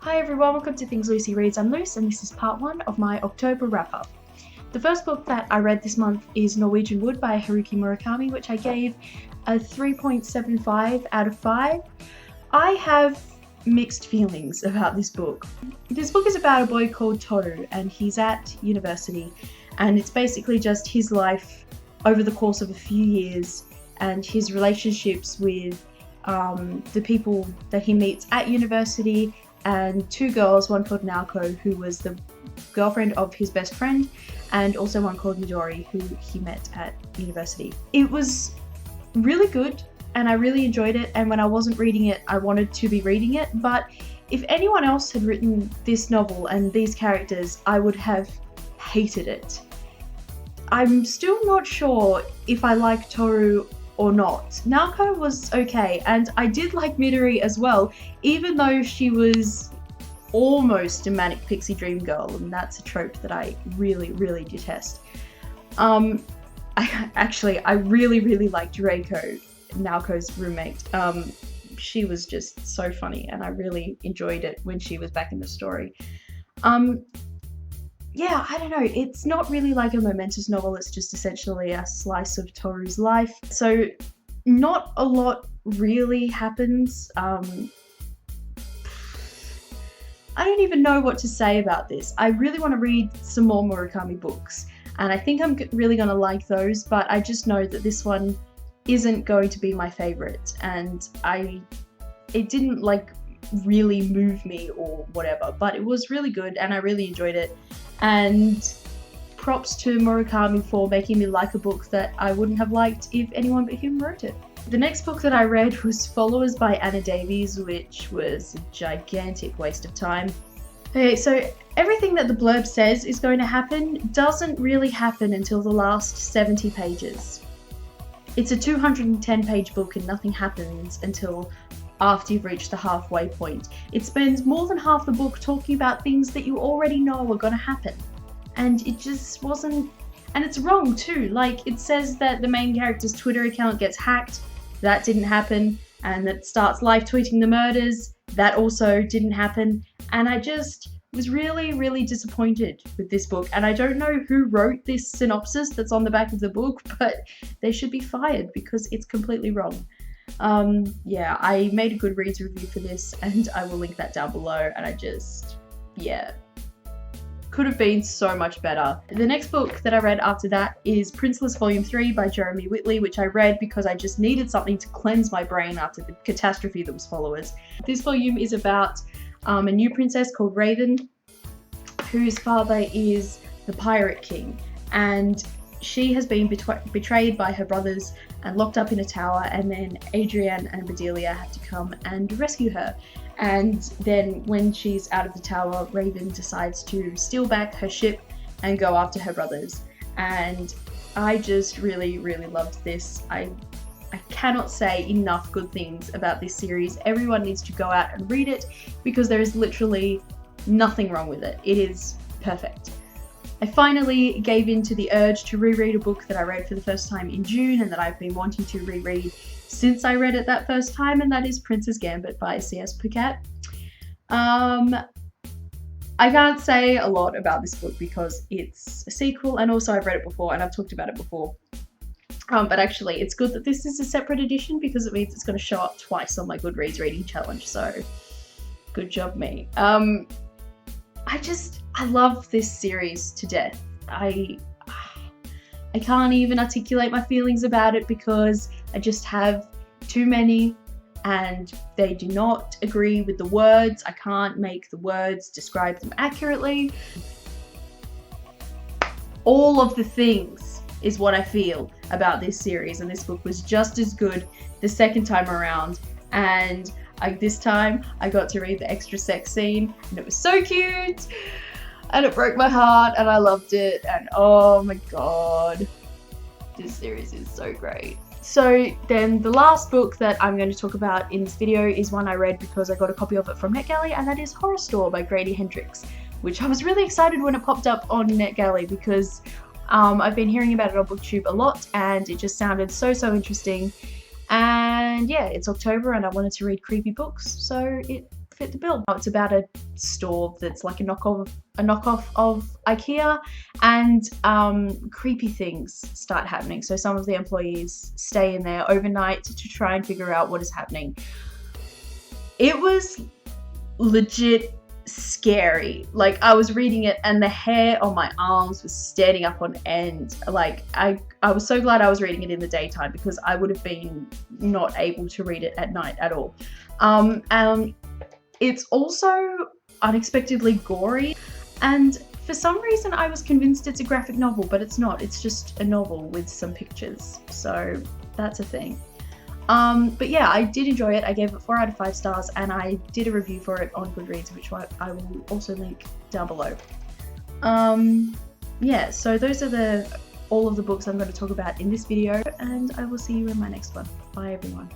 Hi everyone, welcome to Things Lucy Reads. I'm Luce and this is part 1 of my October wrap-up. The first book that I read this month is Norwegian Wood by Haruki Murakami, which I gave a 3.75 out of 5. I have mixed feelings about this book. This book is about a boy called Toru and he's at university, and it's basically just his life over the course of a few years and his relationships with the people that he meets at university, and two girls, one called Naoko, who was the girlfriend of his best friend, and also one called Midori, who he met at university. It was really good and I really enjoyed it, and when I wasn't reading it I wanted to be reading it, but if anyone else had written this novel and these characters I would have hated it. I'm still not sure if I like Toru or not. Naoko was okay, and I did like Midori as well, even though she was almost a manic pixie dream girl, and that's a trope that I really detest. I really liked Reiko, Naoko's roommate. She was just so funny and I really enjoyed it when she was back in the story. Yeah, I don't know, it's not really like a momentous novel, it's just essentially a slice of Toru's life. So not a lot really happens. I don't even know what to say about this. I really want to read some more Murakami books and I think I'm really going to like those, but I just know that this one isn't going to be my favourite, and it didn't like really move me or whatever, but it was really good and I really enjoyed it. And props to Murakami for making me like a book that I wouldn't have liked if anyone but him wrote it. The next book that I read was Followers by Anna Davies, which was a gigantic waste of time. Okay, so everything that the blurb says is going to happen doesn't really happen until the last 70 pages. It's a 210-page book and nothing happens until after you've reached the halfway point. It spends more than half the book talking about things that you already know are going to happen. And it just wasn't... And it's wrong too. Like, it says that the main character's Twitter account gets hacked. That didn't happen. And that starts live tweeting the murders. That also didn't happen. And I just was really disappointed with this book. And I don't know who wrote this synopsis that's on the back of the book, but they should be fired because it's completely wrong. Yeah, I made a Goodreads review for this and I will link that down below, and yeah, could have been so much better. The next book that I read after that is Princeless Volume 3 by Jeremy Whitley, which I read because I just needed something to cleanse my brain after the catastrophe that was Followers. This volume is about a new princess called Raven, whose father is the Pirate King, and she has been betrayed by her brothers and locked up in a tower, and then Adrienne and Bedelia have to come and rescue her. And then when she's out of the tower, Raven decides to steal back her ship and go after her brothers. And I just really loved this. I cannot say enough good things about this series. Everyone needs to go out and read it because there is literally nothing wrong with it. It is perfect. I finally gave in to the urge to reread a book that I read for the first time in June and that I've been wanting to reread since I read it that first time, and that is Prince's Gambit by C.S. Poquette. I can't say a lot about this book because it's a sequel, and also I've read it before and I've talked about it before. But actually it's good that this is a separate edition because it means it's going to show up twice on my Goodreads reading challenge, so good job me. I love this series to death. I can't even articulate my feelings about it because I just have too many and they do not agree with the words. I can't make the words describe them accurately. All of the things is what I feel about this series, and this book was just as good the second time around, and this time I got to read the extra sex scene and it was so cute and it broke my heart and I loved it, and oh my god, this series is so great. So then the last book that I'm going to talk about in this video is one I read because I got a copy of it from NetGalley, and that is Horror Store by Grady Hendricks, which I was really excited when it popped up on NetGalley because I've been hearing about it on BookTube a lot and it just sounded so interesting. And yeah, it's October and I wanted to read creepy books, so it fit the bill. It's about a store that's like a knockoff of IKEA, and creepy things start happening. So some of the employees stay in there overnight to try and figure out what is happening. It was legit scary. Like, I was reading it and the hair on my arms was standing up on end. Like, I was so glad I was reading it in the daytime, because I would have been not able to read it at night at all. It's also unexpectedly gory, and for some reason I was convinced it's a graphic novel, but it's not. It's just a novel with some pictures, so that's a thing. But yeah, I did enjoy it. I gave it 4 out of 5 stars, and I did a review for it on Goodreads, which I will also link down below. Yeah, so those are all of the books I'm going to talk about in this video, and I will see you in my next one. Bye everyone.